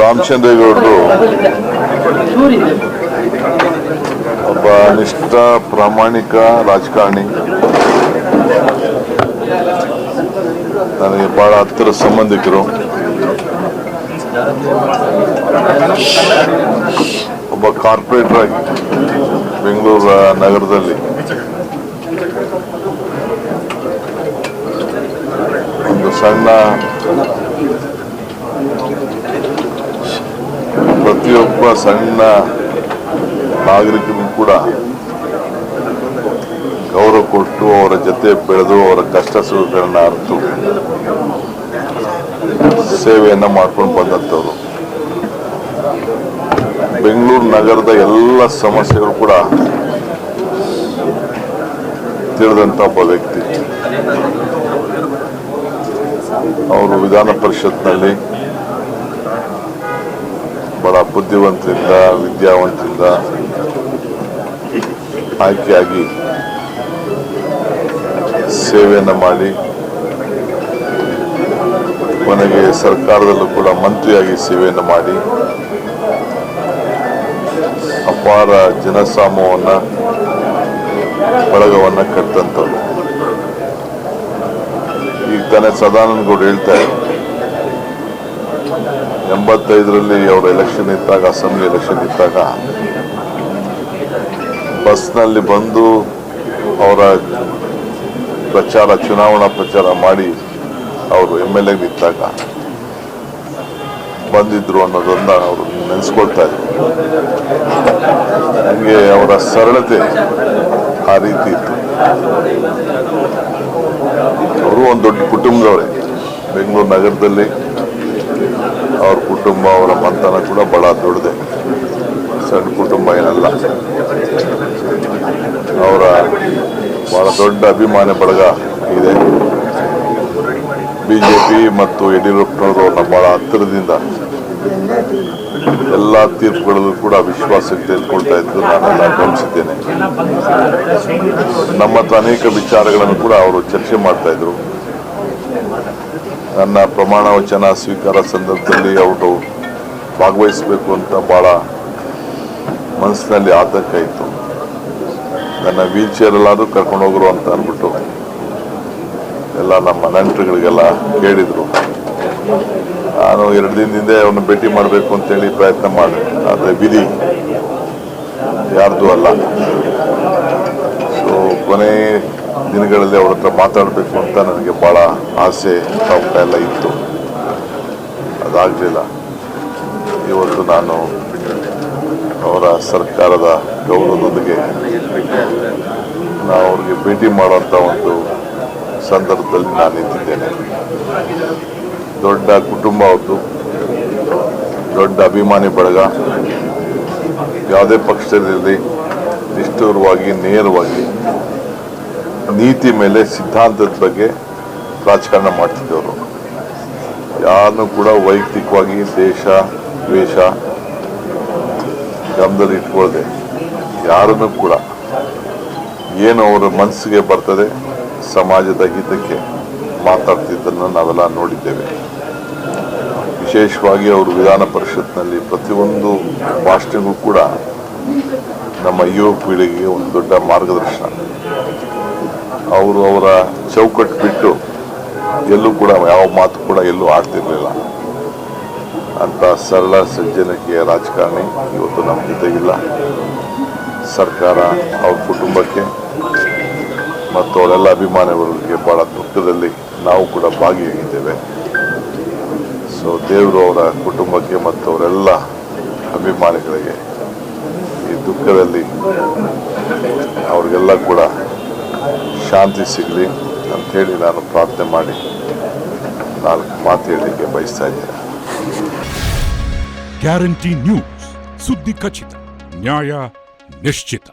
ರಾಮಚಂದ್ರೇಗೌಡರು ಒಬ್ಬ ನಿಷ್ಠ ಪ್ರಾಮಾಣಿಕ ರಾಜಕಾರಣಿ. ನನಗೆ ಬಹಳ ಹತ್ತಿರ ಸಂಬಂಧಿಕರು. ಒಬ್ಬ ಕಾರ್ಪೊರೇಟರ್ ಆಗಿ ಬೆಂಗಳೂರು ನಗರದಲ್ಲಿ ಒಂದು ಸಣ್ಣ ಪ್ರತಿಯೊಬ್ಬ ಸಣ್ಣ ನಾಗರಿಕನಿಗೂ ಕೂಡ ಗೌರವ ಕೊಟ್ಟು ಅವರ ಜೊತೆ ಬೆಳೆದು ಅವರ ಕಷ್ಟ ಸುಖಗಳನ್ನ ಅರಿತು ಸೇವೆಯನ್ನ ಮಾಡ್ಕೊಂಡು ಬಂದಂಥವ್ರು. ಬೆಂಗಳೂರು ನಗರದ ಎಲ್ಲ ಸಮಸ್ಯೆಗಳು ಕೂಡ ತಿಳಿದಂಥ ಒಬ್ಬ ವ್ಯಕ್ತಿ. ಅವರು ವಿಧಾನ ಪರಿಷತ್ನಲ್ಲಿ ಬಹಳ ಬುದ್ಧಿವಂತರಿಂದ ವಿದ್ಯಾವಂತರಿಂದ ಆಯ್ಕೆಯಾಗಿ ಸೇವೆಯನ್ನು ಮಾಡಿ ಕೊನೆಗೆ ಸರ್ಕಾರದಲ್ಲೂ ಕೂಡ ಮಂತ್ರಿಯಾಗಿ ಸೇವೆಯನ್ನು ಮಾಡಿ ಅಪಾರ ಜನಸಾಮೂಹವನ್ನು ಬಳಗವನ್ನು ಕಟ್ಟಂಥವ್ರು. ಈಗ ತಾನೇ ಸದಾನಂದ ಗೌಡ ಹೇಳ್ತಾ ಇದ್ರು, 85ರಲ್ಲಿ ಅವರ ಎಲೆಕ್ಷನ್ ಇದ್ದಾಗ, ಅಸೆಂಬ್ಲಿ ಎಲೆಕ್ಷನ್ ಇದ್ದಾಗ ಬಸ್ನಲ್ಲಿ ಬಂದು ಅವರ ಚುನಾವಣಾ ಪ್ರಚಾರ ಮಾಡಿ ಅವರು MLA ನಿಂತಾಗ ಬಂದಿದ್ರು ಅನ್ನೋದನ್ನ ಅವರು ನೆನೆಸ್ಕೊಳ್ತಾ ಇದ್ರು. ಹಂಗೆ ಅವರ ಸರಳತೆ ಆ ರೀತಿ ಇತ್ತು. ಅವರು ಒಂದು ದೊಡ್ಡ ಕುಟುಂಬದವರೇ. ಬೆಂಗಳೂರು ನಗರದಲ್ಲಿ ಅವ್ರ ಕುಟುಂಬ, ಅವರ ಮಂತನ ಕೂಡ ಬಹಳ ದೊಡ್ಡದೆ, ಸಣ್ಣ ಕುಟುಂಬ ಏನಲ್ಲ. ಅವರ ಬಹಳ ದೊಡ್ಡ ಅಭಿಮಾನ ಬಳಗ ಇದೆ. ಬಿಜೆಪಿ ಮತ್ತು ಯಡಿಯೂರಪ್ಪನವರು ಅವ್ರನ್ನ ಬಹಳ ಹತ್ತಿರದಿಂದ ಎಲ್ಲ ತೀರ್ಪುಗಳಲ್ಲೂ ಕೂಡ ವಿಶ್ವಾಸಕ್ಕೆ ತೆಗೆದುಕೊಳ್ತಾ ಇದ್ದು ನಾನೆಲ್ಲ ಗಮನಿಸಿದ್ದೇನೆ. ನಮ್ಮ ಹತ್ರ ಅನೇಕ ವಿಚಾರಗಳನ್ನು ಕೂಡ ಅವರು ಚರ್ಚೆ ಮಾಡ್ತಾ ಇದ್ರು. ನನ್ನ ಪ್ರಮಾಣ ವಚನ ಸ್ವೀಕಾರ ಸಂದರ್ಭದಲ್ಲಿ ಅವರು ಭಾಗವಹಿಸಬೇಕು ಅಂತ ಬಹಳ ಮನಸ್ಸಿನಲ್ಲಿ ಆತಂಕ ಇತ್ತು. ನನ್ನ ವೀಲ್ ಚೇರಲ್ಲಾದರೂ ಕರ್ಕೊಂಡು ಹೋಗ್ರು ಅಂತ ಅಂದ್ಬಿಟ್ಟು ಎಲ್ಲ ನಮ್ಮ ನೆಂಟರುಗಳಿಗೆಲ್ಲ ಕೇಳಿದ್ರು. ನಾನು 2 ದಿನದಿಂದ ಅವ್ರನ್ನ ಭೇಟಿ ಮಾಡಬೇಕು ಅಂತೇಳಿ ಪ್ರಯತ್ನ ಮಾಡಿದೆ. ಆದರೆ ವಿಧಿ ಯಾರ್ದು ಅಲ್ಲ. ಸೊ ಕೊನೆ ದಿನಗಳಲ್ಲಿ ಅವ್ರ ಹತ್ರ ಮಾತಾಡಬೇಕು ಅಂತ ನನಗೆ ಭಾಳ ಆಸೆ ತಾವುಕ ಎಲ್ಲ ಇತ್ತು. ಅದಾಗಲಿಲ್ಲ. ಇವತ್ತು ನಾನು ಅವರ ಸರ್ಕಾರದ ಗೌರವದೊಂದಿಗೆ ನಾವು ಅವ್ರಿಗೆ ಭೇಟಿ ಮಾಡುವಂಥ ಒಂದು ಸಂದರ್ಭದಲ್ಲಿ ನಾನು ನಿಂತಿದ್ದೇನೆ. ದೊಡ್ಡ ಕುಟುಂಬ ಅವ್ರದ್ದು, ದೊಡ್ಡ ಅಭಿಮಾನಿ ಬಳಗ. ಯಾವುದೇ ಪಕ್ಷದಲ್ಲಿ ನಿಷ್ಠುರವಾಗಿ, ನೇರವಾಗಿ, ನೀತಿ ಮೇಲೆ, ಸಿದ್ಧಾಂತದ ಬಗ್ಗೆ ರಾಜಕಾರಣ ಮಾಡ್ತಿದ್ದವರು. ಯಾರನ್ನೂ ಕೂಡ ವೈಯಕ್ತಿಕವಾಗಿ ದೇಶ ದ್ವೇಷ ಗಮನದಲ್ಲಿ ಇಟ್ಕೊಳ್ಳದೆ ಯಾರನ್ನೂ ಕೂಡ ಏನು ಅವರ ಮನಸ್ಸಿಗೆ ಬರ್ತದೆ ಸಮಾಜದ ಹಿತಕ್ಕೆ ಮಾತಾಡ್ತಿದ್ದನ್ನು ನಾವೆಲ್ಲ ನೋಡಿದ್ದೇವೆ. ವಿಶೇಷವಾಗಿ ಅವರು ವಿಧಾನ ಪರಿಷತ್ನಲ್ಲಿ ಪ್ರತಿಯೊಂದು ಭಾಷಣಗೂ ಕೂಡ ನಮ್ಮ ಯುವ ಪೀಳಿಗೆಗೆ ಒಂದು ದೊಡ್ಡ ಮಾರ್ಗದರ್ಶನ. ಅವರು ಅವರ ಚೌಕಟ್ಟು ಬಿಟ್ಟು ಎಲ್ಲೂ ಕೂಡ ಯಾವ ಮಾತು ಕೂಡ ಎಲ್ಲೂ ಆಡ್ತಿರ್ಲಿಲ್ಲ. ಅಂತ ಸರಳ ಸಜ್ಜನಿಕೆಯ ರಾಜಕಾರಣಿ ಇವತ್ತು ನಮ್ಮ ಜೊತೆಗಿಲ್ಲ. ಸರ್ಕಾರ ಅವ್ರ ಕುಟುಂಬಕ್ಕೆ ಮತ್ತು ಅವರೆಲ್ಲ ಅಭಿಮಾನಿಗಳಿಗೆ ಭಾಳ ದುಃಖದಲ್ಲಿ ನಾವು ಕೂಡ ಭಾಗಿಯಾಗಿದ್ದೇವೆ. ಸೊ ದೇವರು ಅವರ ಕುಟುಂಬಕ್ಕೆ ಮತ್ತು ಅವರೆಲ್ಲ ಅಭಿಮಾನಿಗಳಿಗೆ ಈ ದುಃಖದಲ್ಲಿ ಅವ್ರಿಗೆಲ್ಲ ಕೂಡ ಶಾಂತಿ ಸಿಗಲಿ ಅಂಥೇಳಿ ನಾನು ಪ್ರಾರ್ಥನೆ ಮಾಡಿ 4 ಮಾತು ಹೇಳಲಿಕ್ಕೆ ಬಯಸ್ತಾ ಇದ್ದೇನೆ. ಗ್ಯಾರಂಟಿ ನ್ಯೂಸ್, ಸುದ್ದಿ ಖಚಿತ, ನ್ಯಾಯ ನಿಶ್ಚಿತ.